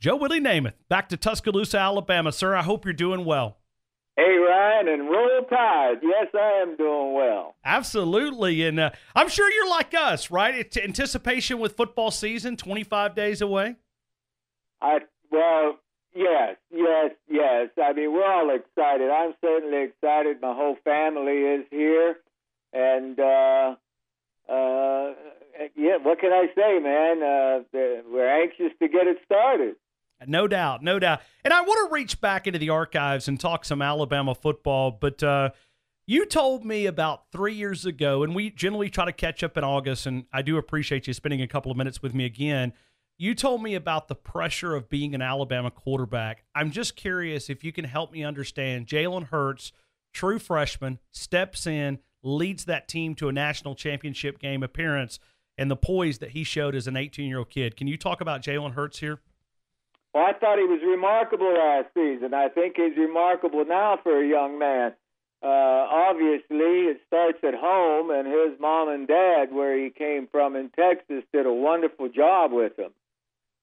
Joe Willie Namath, back to Tuscaloosa, Alabama. Sir, I hope you're doing well. Hey, Ryan, and roll tide. Yes, I am doing well. Absolutely, and I'm sure you're like us, right? It's anticipation with football season, 25 days away. Yes. I mean, we're all excited. I'm certainly excited. My whole family is here, and what can I say, man? We're anxious to get it started. No doubt. And I want to reach back into the archives and talk some Alabama football, but you told me about 3 years ago, and we generally try to catch up in August, and I do appreciate you spending a couple of minutes with me again. You told me about the pressure of being an Alabama quarterback. I'm just curious if you can help me understand. Jalen Hurts, true freshman, steps in, leads that team to a national championship game appearance, and the poise that he showed as an 18-year-old kid. Can you talk about Jalen Hurts here? Well, I thought he was remarkable last season. I think he's remarkable now for a young man. Obviously, it starts at home, and his mom and dad, where he came from in Texas, did a wonderful job with him.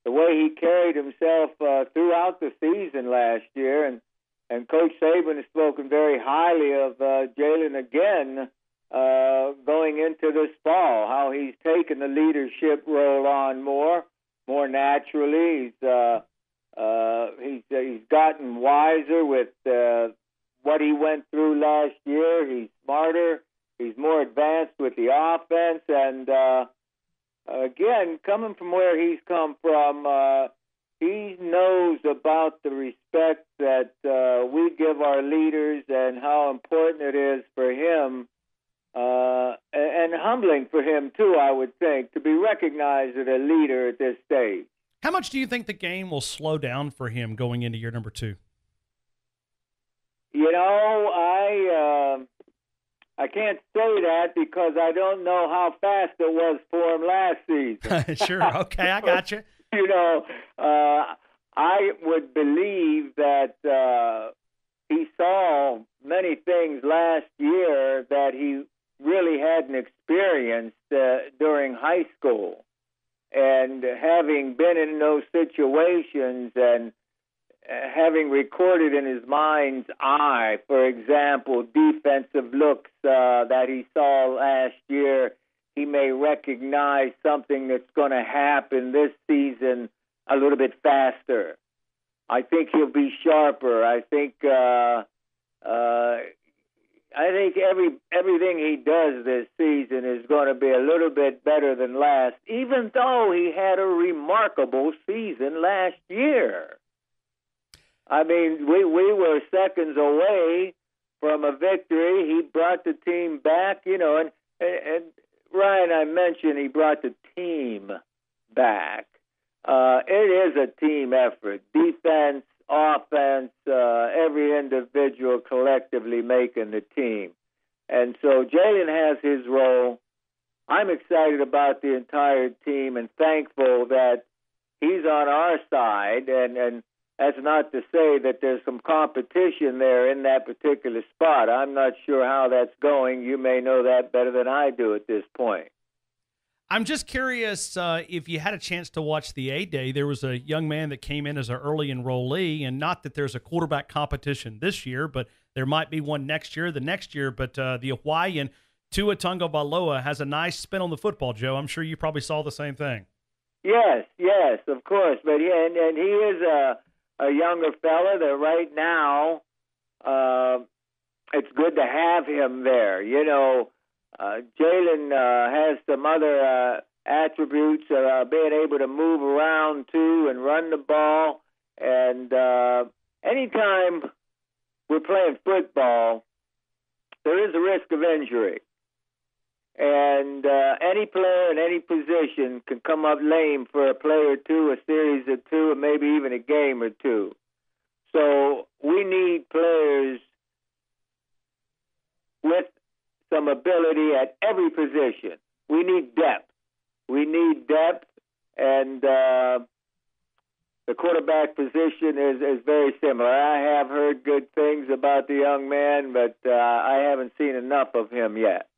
The way he carried himself throughout the season last year, and Coach Saban has spoken very highly of Jalen again going into this fall, how he's taken the leadership role on more naturally. He's gotten wiser with what he went through last year. He's smarter. He's more advanced with the offense. And, again, coming from where he's come from, he knows about the respect that we give our leaders and how important it is for him, and humbling for him, too, I would think, to be recognized as a leader at this stage. How much do you think the game will slow down for him going into year number 2? You know, I can't say that because I don't know how fast it was for him last season. Sure. Okay, I got you. You know, I would believe that he saw many things last year that he really hadn't experienced during high school. And having been in those situations and having recorded in his mind's eye, for example, defensive looks that he saw last year, he may recognize something that's going to happen this season a little bit faster. I think he'll be sharper. I think everything he does this season is going to be a little bit better than last, even though he had a remarkable season last year. I mean, we were seconds away from a victory. He brought the team back, you know, and Ryan, I mentioned he brought the team back. It is a team effort. Defense, offense, every individual collectively making the team. And so Jalen has his role. I'm excited about the entire team and thankful that he's on our side. And that's not to say that there's some competition there in that particular spot. I'm not sure how that's going. You may know that better than I do at this point. I'm just curious if you had a chance to watch the A-Day. There was a young man that came in as an early enrollee, and not that there's a quarterback competition this year, but there might be one next year, the next year. But the Hawaiian, Tua Tagovailoa, has a nice spin on the football, Joe. I'm sure you probably saw the same thing. Yes, of course. But he is a younger fella that right now it's good to have him there. You know, Jalen has some other attributes, being able to move around too and run the ball. And anytime we're playing football, there is a risk of injury. And any player in any position can come up lame for a play or two, a series or two, or maybe even a game or two. So we need players with some ability at every position. We need depth. And the quarterback position is very similar. I have heard good things about the young man, but I haven't seen enough of him yet.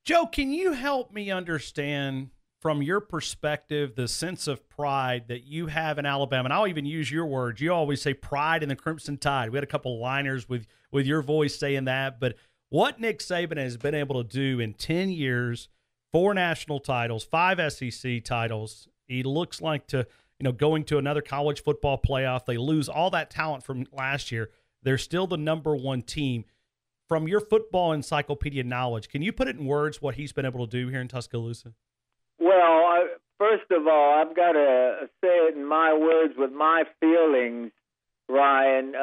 Joe, can you help me understand from your perspective, the sense of pride that you have in Alabama, and I'll even use your words. You always say pride in the Crimson Tide. We had a couple liners with your voice saying that, but what Nick Saban has been able to do in 10 years, 4 national titles, 5 SEC titles, he looks like going to another college football playoff. They lose all that talent from last year. They're still the number 1 team. From your football encyclopedia knowledge, can you put it in words what he's been able to do here in Tuscaloosa? Well, first of all, I've got to say it in my words with my feelings, Ryan.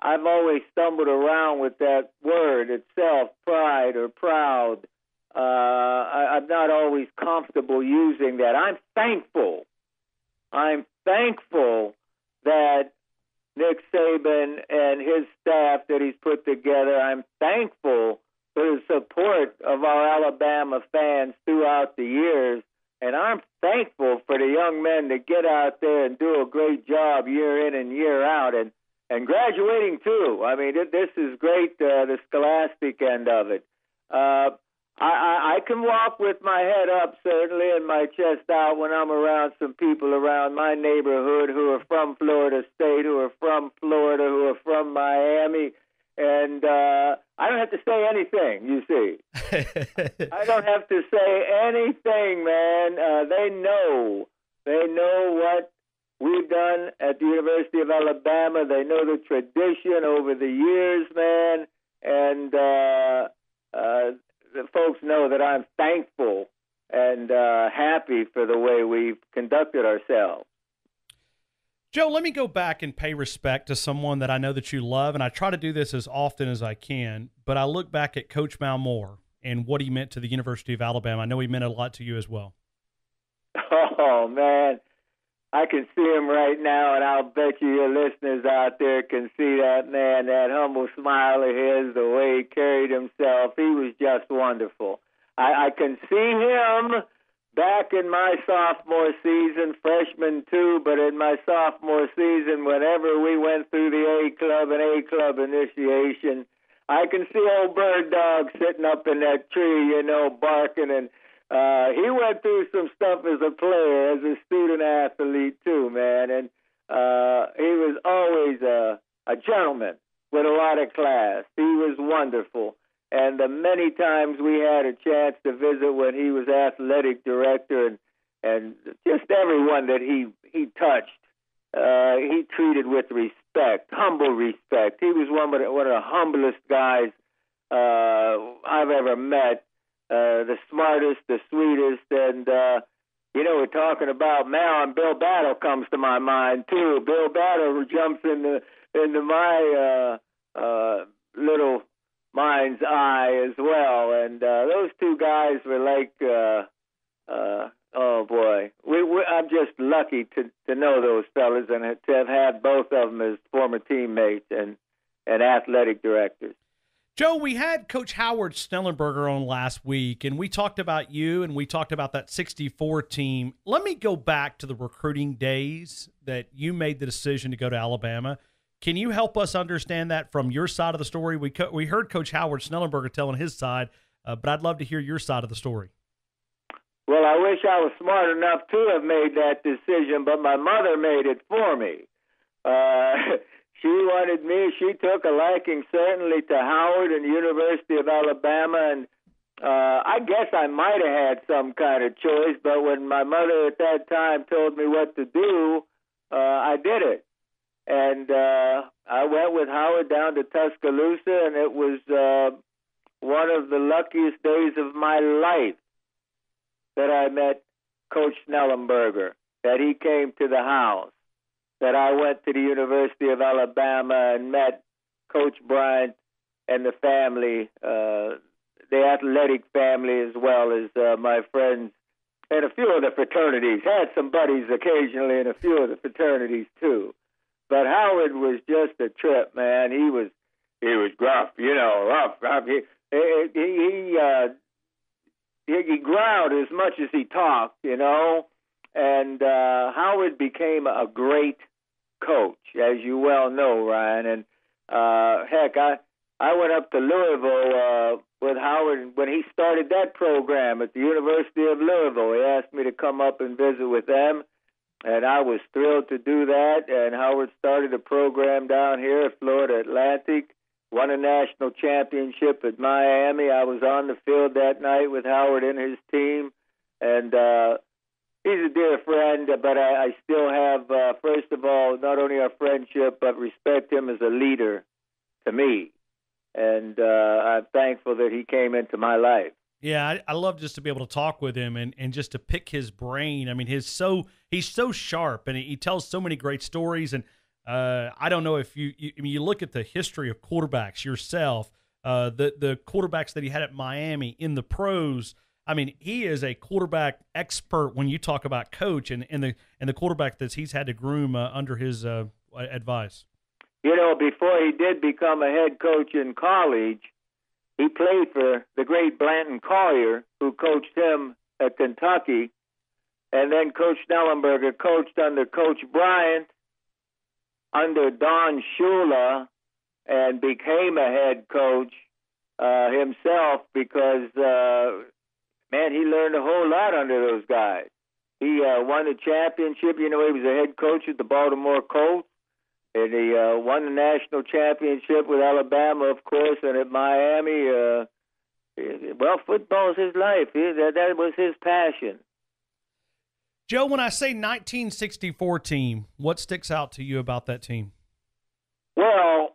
I've always stumbled around with that word itself, pride or proud. I'm not always comfortable using that. I'm thankful that Nick Saban and his staff that he's put together, I'm thankful for the support of our Alabama fans throughout the years, and I'm thankful for the young men that get out there and do a great job year in and year out, and graduating too. I mean, this is great, the scholastic end of it. I can walk with my head up, certainly, and my chest out when I'm around some people around my neighborhood who are from Florida State, who are from Florida, who are from Miami, and I don't have to say anything, you see. I don't have to say anything, man. They know what we've done at the University of Alabama. They know the tradition over the years, man, and the folks know that I'm thankful and happy for the way we've conducted ourselves. Joe, let me go back and pay respect to someone that I know that you love, and I try to do this as often as I can, but I look back at Coach Malmore and what he meant to the University of Alabama. I know he meant a lot to you as well. Oh, man. I can see him right now, and I'll bet you your listeners out there can see that man, that humble smile of his, the way he carried himself. He was just wonderful. I can see him back in my sophomore season, freshman too, but in my sophomore season, whenever we went through the A Club initiation, I can see old Bird Dog sitting up in that tree, barking, and he went through some stuff as a player, as a student athlete too, man, and he was always a gentleman with a lot of class. He was wonderful, and the many times we had a chance to visit when he was athletic director, and just everyone that he touched, he treated with respect, humble respect. He was one of the humblest guys I've ever met. The smartest, the sweetest, and, we're talking about Mal, and Bill Battle comes to my mind, too. Bill Battle jumps into my little mind's eye as well, and those two guys were like, oh, boy. I'm just lucky to know those fellas and to have had both of them as former teammates and athletic directors. Joe, we had Coach Howard Snellenberger on last week, and we talked about you, and we talked about that 64 team. Let me go back to the recruiting days that you made the decision to go to Alabama. Can you help us understand that from your side of the story? We heard Coach Howard Snellenberger telling his side, but I'd love to hear your side of the story. Well, I wish I was smart enough to have made that decision, but my mother made it for me. She wanted me. She took a liking certainly to Howard and the University of Alabama, and I guess I might have had some kind of choice, but when my mother at that time told me what to do, I did it. And I went with Howard down to Tuscaloosa, and it was one of the luckiest days of my life that I met Coach Snellenberger, that he came to the house, that I went to the University of Alabama and met Coach Bryant and the family, the athletic family, as well as my friends and a few of the fraternities. Had some buddies occasionally in a few of the fraternities too. But Howard was just a trip, man. He was gruff, rough. He growled as much as he talked, and Howard became a great coach, as you well know, Ryan. And heck, I went up to Louisville with Howard when he started that program at the University of Louisville. He asked me to come up and visit with them, and I was thrilled to do that. And Howard started a program down here at Florida Atlantic, won a national championship at Miami. I was on the field that night with Howard and his team, and he's a dear friend, but I still have, first of all, not only our friendship, but respect him as a leader to me. And I'm thankful that he came into my life. Yeah, I love just to be able to talk with him and just to pick his brain. I mean, he's so sharp, and he tells so many great stories. And I don't know if you look at the history of quarterbacks yourself, the quarterbacks that he had at Miami in the pros. I mean, he is a quarterback expert when you talk about coach and the quarterback that he's had to groom under his advice. You know, before he did become a head coach in college, he played for the great Blanton Collier, who coached him at Kentucky, and then Coach Snellenberger coached under Coach Bryant, under Don Shula, and became a head coach himself because, man, he learned a whole lot under those guys. He won the championship. You know, he was a head coach at the Baltimore Colts. And he won the national championship with Alabama, of course, and at Miami. Well, football is his life. That was his passion. Joe, when I say 1964 team, what sticks out to you about that team? Well,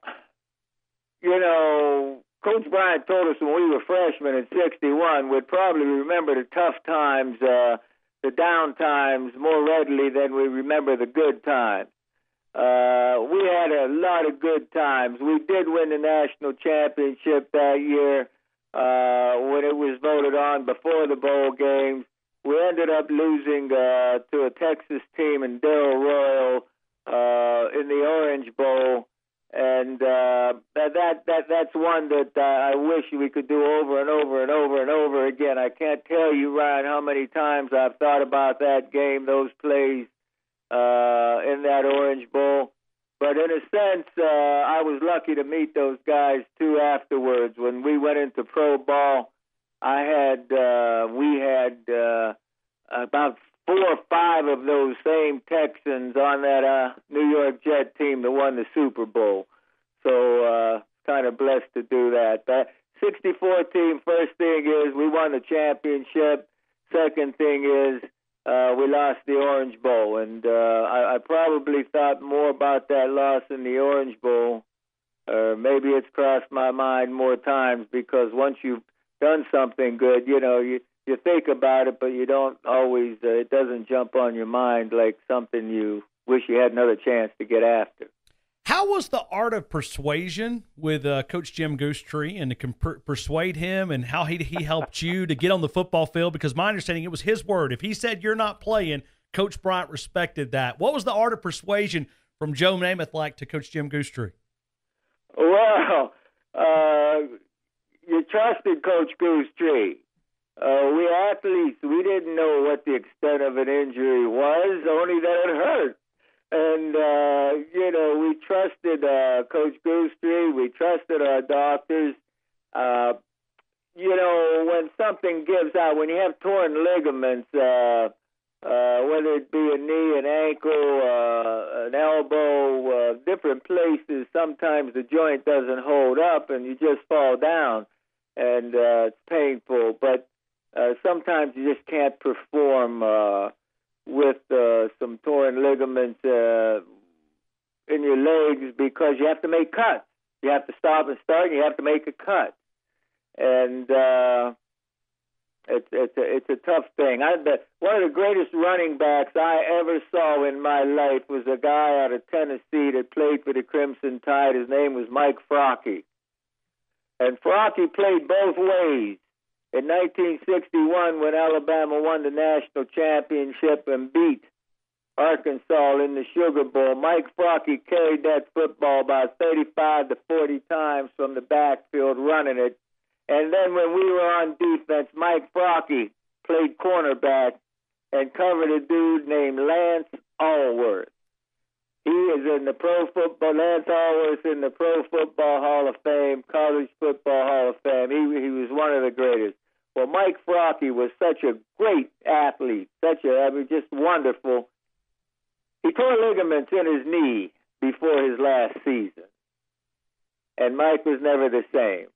you know, Coach Bryant told us when we were freshmen in '61, we'd probably remember the tough times, the down times more readily than we remember the good times. We had a lot of good times. We did win the national championship that year when it was voted on before the bowl games. We ended up losing to a Texas team in Darrell Royal in the Orange Bowl, and that's one that I wish we could do over and over and over and over again. I can't tell you, Ryan, how many times I've thought about that game, those plays in that Orange Bowl. But in a sense, I was lucky to meet those guys too afterwards. When we went into pro ball, we had about 4 or 5 of those same Texans on that New York Jet team that won the Super Bowl. So kind of blessed to do that. That 64 team, first thing is we won the championship. Second thing is we lost the Orange Bowl, and I probably thought more about that loss in the Orange Bowl. Maybe it's crossed my mind more times because once you've done something good, you know, you think about it, but you don't always, it doesn't jump on your mind like something you wish you had another chance to get after. How was the art of persuasion with Coach Jim Goosetree and to persuade him, and how he helped you to get on the football field? Because my understanding, it was his word. If he said you're not playing, Coach Bryant respected that. What was the art of persuasion from Joe Namath like to Coach Jim Goosetree? Well, you trusted Coach Goosetree. We athletes, we didn't know what the extent of an injury was, only that it hurt. And, you know, we trusted Coach Goosetree. We trusted our doctors. You know, when something gives out, when you have torn ligaments, whether it be a knee, an ankle, an elbow, different places, sometimes the joint doesn't hold up and you just fall down, and it's painful. But sometimes you just can't perform with some torn ligaments in your legs because you have to make cuts. You have to stop and start, and you have to make a cut. And it's a tough thing. One of the greatest running backs I ever saw in my life was a guy out of Tennessee that played for the Crimson Tide. His name was Mike Frocky. And Frocky played both ways. In 1961, when Alabama won the national championship and beat Arkansas in the Sugar Bowl, Mike Frocky carried that football about 35 to 40 times from the backfield running it. And then when we were on defense, Mike Frocky played cornerback and covered a dude named Lance Allworth. He is was in the Pro Football. Lance Hall was in the Pro Football Hall of Fame, College Football Hall of Fame. He was one of the greatest. Well, Mike Frocky was such a great athlete, just wonderful. He tore ligaments in his knee before his last season, and Mike was never the same.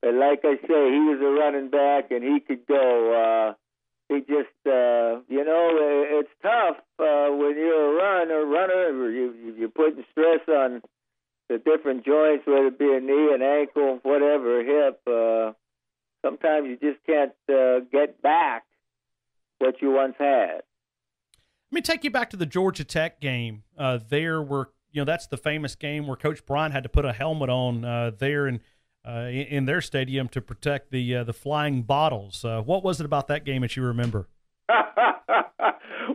But like I say, he was a running back, and he could go. He just, it's tough when you're a runner. You're putting stress on the different joints, whether it be a knee, an ankle, whatever, hip. Sometimes you just can't get back what you once had. Let me take you back to the Georgia Tech game. That's the famous game where Coach Bryant had to put a helmet on there in their stadium to protect the flying bottles. What was it about that game that you remember?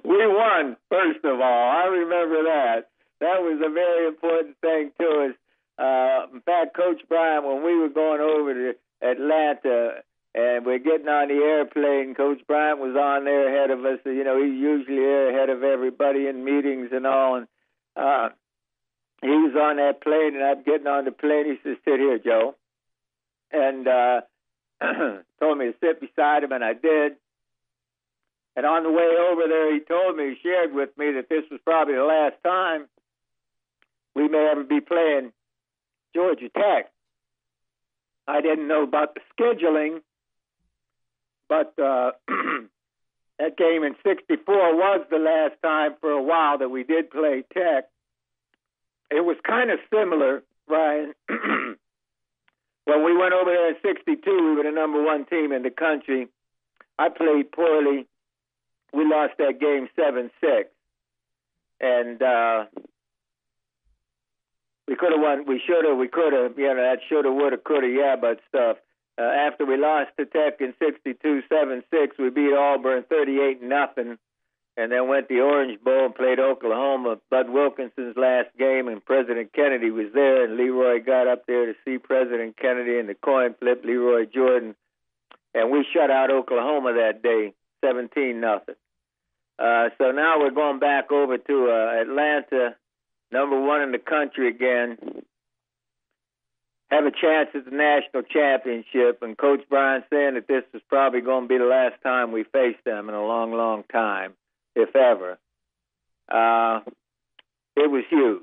We won, first of all. I remember that. That was a very important thing to us. In fact, Coach Bryant, when we were going over to Atlanta and we're getting on the airplane, Coach Bryant was on there ahead of us. He's usually there ahead of everybody in meetings and all. And he was on that plane, and I'm getting on the plane. He says, "Sit here, Joe." And told me to sit beside him, and I did. And on the way over there, he shared with me that this was probably the last time we may ever be playing Georgia Tech. I didn't know about the scheduling, but that game in '64 was the last time for a while that we did play Tech. It was kind of similar, Ryan. When we went over there in '62, we were the number one team in the country. I played poorly. We lost that game 7-6. And we could have won. We should have. We could have. That should have, would have, could have, but stuff. After we lost to Tech in '62, 7-6, we beat Auburn 38-0. And then went to the Orange Bowl and played Oklahoma. Bud Wilkinson's last game, and President Kennedy was there, and Leroy got up there to see President Kennedy in the coin flip, Leroy Jordan. And we shut out Oklahoma that day, 17-0. So now we're going back over to Atlanta, number one in the country again, have a chance at the national championship, and Coach Bryant saying that this is probably going to be the last time we face them in a long, long time, if ever. It was huge.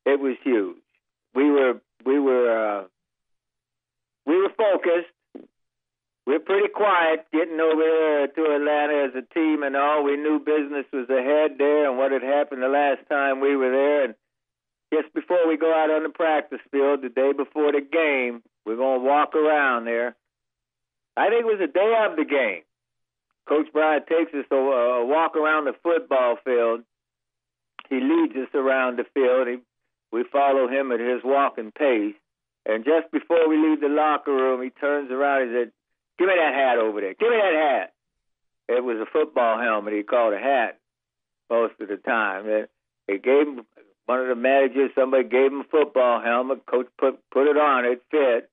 It was huge. We were focused. We were pretty quiet getting over there to Atlanta as a team and all. We knew business was ahead there and what had happened the last time we were there. And just before we go out on the practice field, the day before the game, we're going to walk around there. I think it was the day of the game. Coach Bryant takes us a walk around the football field. He leads us around the field. We follow him at his walking pace. And just before we leave the locker room, he turns around and said, "Give me that hat over there. Give me that hat." It was a football helmet. He called a hat most of the time. They gave him, one of the managers, somebody gave him a football helmet. Coach put it on. It fit.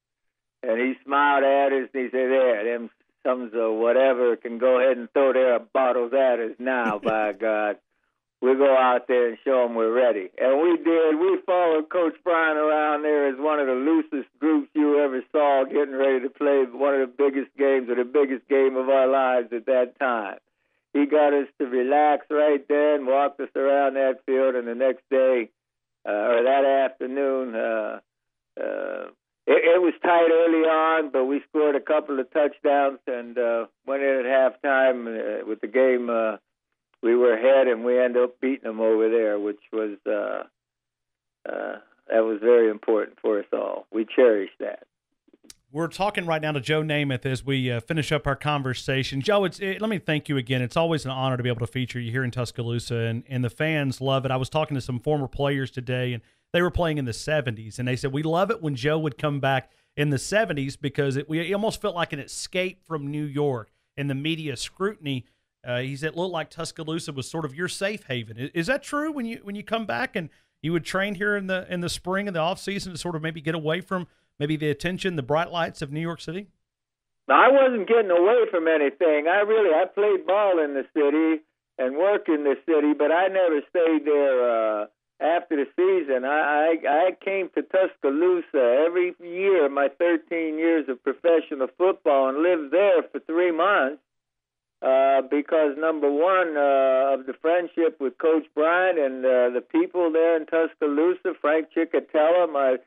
And he smiled at us and he said, "There, them sons of whatever can go ahead and throw their bottles at us now, by God. We'll go out there and show them we're ready." And we did. We followed Coach Bryant around there as one of the loosest groups you ever saw getting ready to play one of the biggest games or the biggest game of our lives at that time. He got us to relax right there and walked us around that field. And the next day, or that afternoon, it was tight early on, but we scored a couple of touchdowns and went in at halftime with the game. We were ahead, and we ended up beating them over there, which was that was very important for us all. We cherish that. We're talking right now to Joe Namath as we finish up our conversation. Joe, let me thank you again. It's always an honor to be able to feature you here in Tuscaloosa, and the fans love it. I was talking to some former players today, and they were playing in the 70s, and they said, we love it when Joe would come back in the 70s because it almost felt like an escape from New York and the media scrutiny. He said it looked like Tuscaloosa was sort of your safe haven. Is that true when you come back and you would train here in the spring and the off season to sort of maybe get away from maybe the attention, the bright lights of New York City? No, I wasn't getting away from anything. I played ball in the city and worked in the city, but I never stayed there I came to Tuscaloosa every year, my 13 years of professional football, and lived there for 3 months because, number one, of the friendship with Coach Bryant and the people there in Tuscaloosa. Frank Ciccatella, my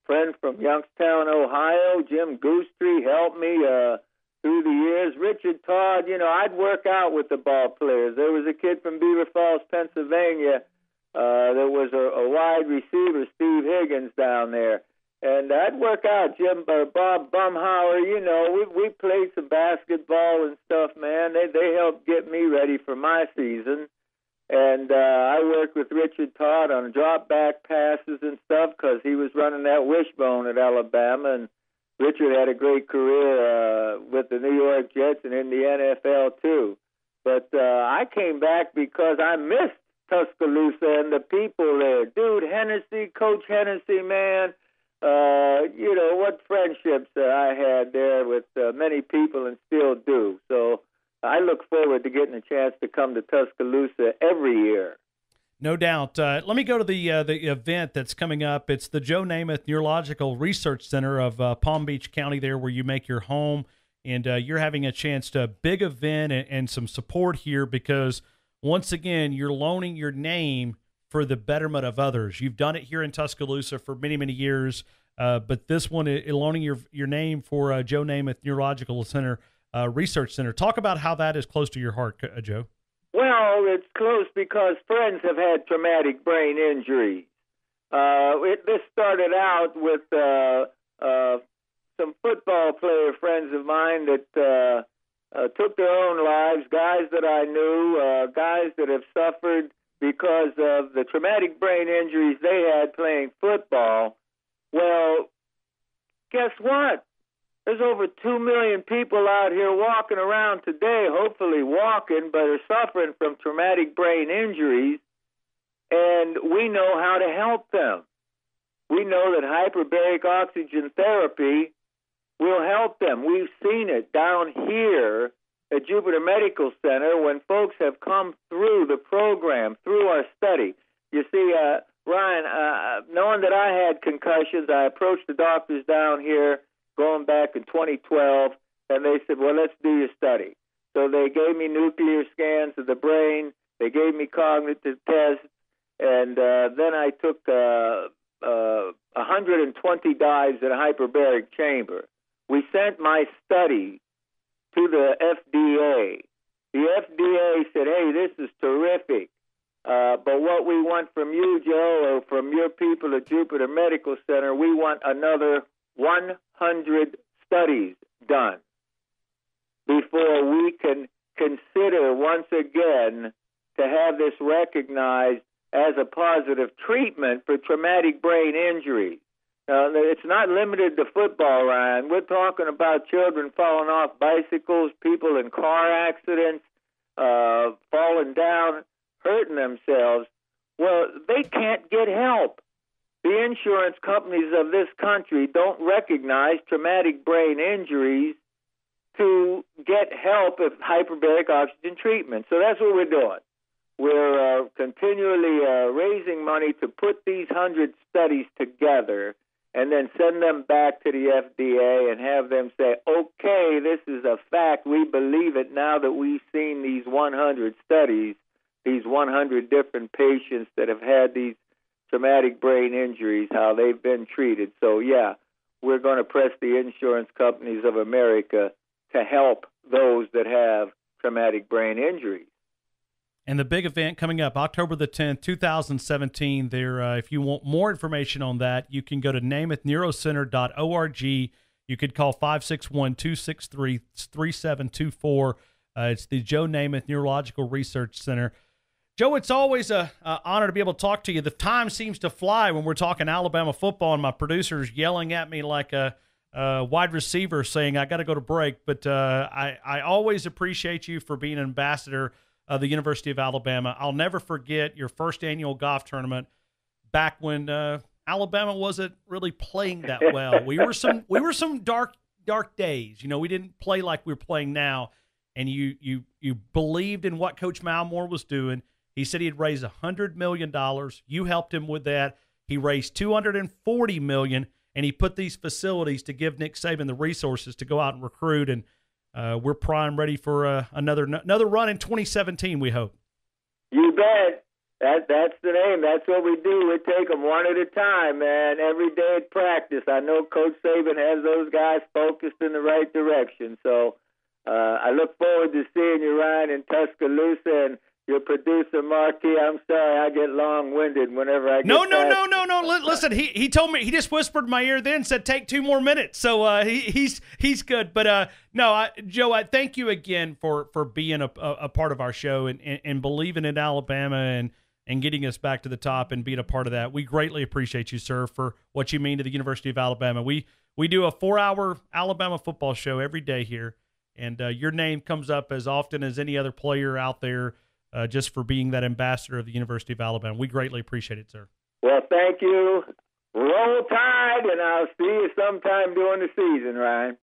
friend from Youngstown, Ohio, Jim Goostrey helped me through the years. Richard Todd, I'd work out with the ball players. There was a kid from Beaver Falls, Pennsylvania. There was a wide receiver, Steve Higgins, down there. And I'd work out, Bob Bumhauer. We played some basketball and stuff, man. They helped get me ready for my season. And I worked with Richard Todd on drop-back passes and stuff because he was running that wishbone at Alabama. And Richard had a great career with the New York Jets and in the NFL, too. But I came back because I missed Tuscaloosa and the people there. Dude, Hennessy, Coach Hennessy, man, what friendships I had there with many people and still do. So I look forward to getting a chance to come to Tuscaloosa every year. No doubt. Let me go to the event that's coming up. It's the Joe Namath Neurological Research Center of Palm Beach County there where you make your home, and you're having a chance to big event and some support here because, once again, you're loaning your name for the betterment of others. You've done it here in Tuscaloosa for many, many years, but this one, loaning your name for Joe Namath Neurological Center Research Center. Talk about how that is close to your heart, Joe. Well, it's close because friends have had traumatic brain injuries. This started out with some football player friends of mine that took their own lives, guys that I knew, guys that have suffered because of the traumatic brain injuries they had playing football. Well, guess what? There's over 2 million people out here walking around today, hopefully walking, but are suffering from traumatic brain injuries, and we know how to help them. We know that hyperbaric oxygen therapy will help them. We've seen it down here at Jupiter Medical Center when folks have come through the program, through our study. You see, Ryan, knowing that I had concussions, I approached the doctors down here going back in 2012, and they said, well, let's do your study. So they gave me nuclear scans of the brain. They gave me cognitive tests, and then I took 120 dives in a hyperbaric chamber. We sent my study to the FDA. The FDA said, hey, this is terrific, but what we want from you, Joe, or from your people at Jupiter Medical Center, we want another 100 studies done before we can consider once again to have this recognized as a positive treatment for traumatic brain injury. It's not limited to football, Ryan. We're talking about children falling off bicycles, people in car accidents, falling down, hurting themselves. Well, they can't get help. The insurance companies of this country don't recognize traumatic brain injuries to get help with hyperbaric oxygen treatment. So that's what we're doing. We're continually raising money to put these 100 studies together and then send them back to the FDA and have them say, okay, this is a fact. We believe it now that we've seen these 100 studies, these 100 different patients that have had these traumatic brain injuries, how they've been treated. So, yeah, we're going to press the insurance companies of America to help those that have traumatic brain injuries. And the big event coming up, October the 10th, 2017, there, if you want more information on that, you can go to namathneurocenter.org. You could call 561-263-3724. It's the Joe Namath Neurological Research Center. Joe, it's always an honor to be able to talk to you. The time seems to fly when we're talking Alabama football, and my producer's yelling at me like a wide receiver saying, I got to go to break. But I always appreciate you for being an ambassador of the University of Alabama. I'll never forget your first annual golf tournament back when Alabama wasn't really playing that well. We were some dark days. You know, we didn't play like we're playing now. And you believed in what Coach Malmore was doing. He said he'd raise $100 million. You helped him with that. He raised $240 million, and he put these facilities to give Nick Saban the resources to go out and recruit. And we're prime ready for another run in 2017, we hope. You bet. That's the name. That's what we do. We take them one at a time, man, every day at practice. I know Coach Saban has those guys focused in the right direction. So I look forward to seeing you, Ryan, in Tuscaloosa, and your producer, Marquis. I'm sorry I get long-winded whenever I get No. Listen, he told me, he just whispered in my ear then, said take 2 more minutes. So he's good. But Joe, I thank you again for being a part of our show and believing in Alabama and getting us back to the top and being a part of that. We greatly appreciate you, sir, for what you mean to the University of Alabama. We do a 4-hour Alabama football show every day here, and your name comes up as often as any other player out there just for being that ambassador of the University of Alabama. We greatly appreciate it, sir. Well, thank you. Roll Tide, and I'll see you sometime during the season, Ryan.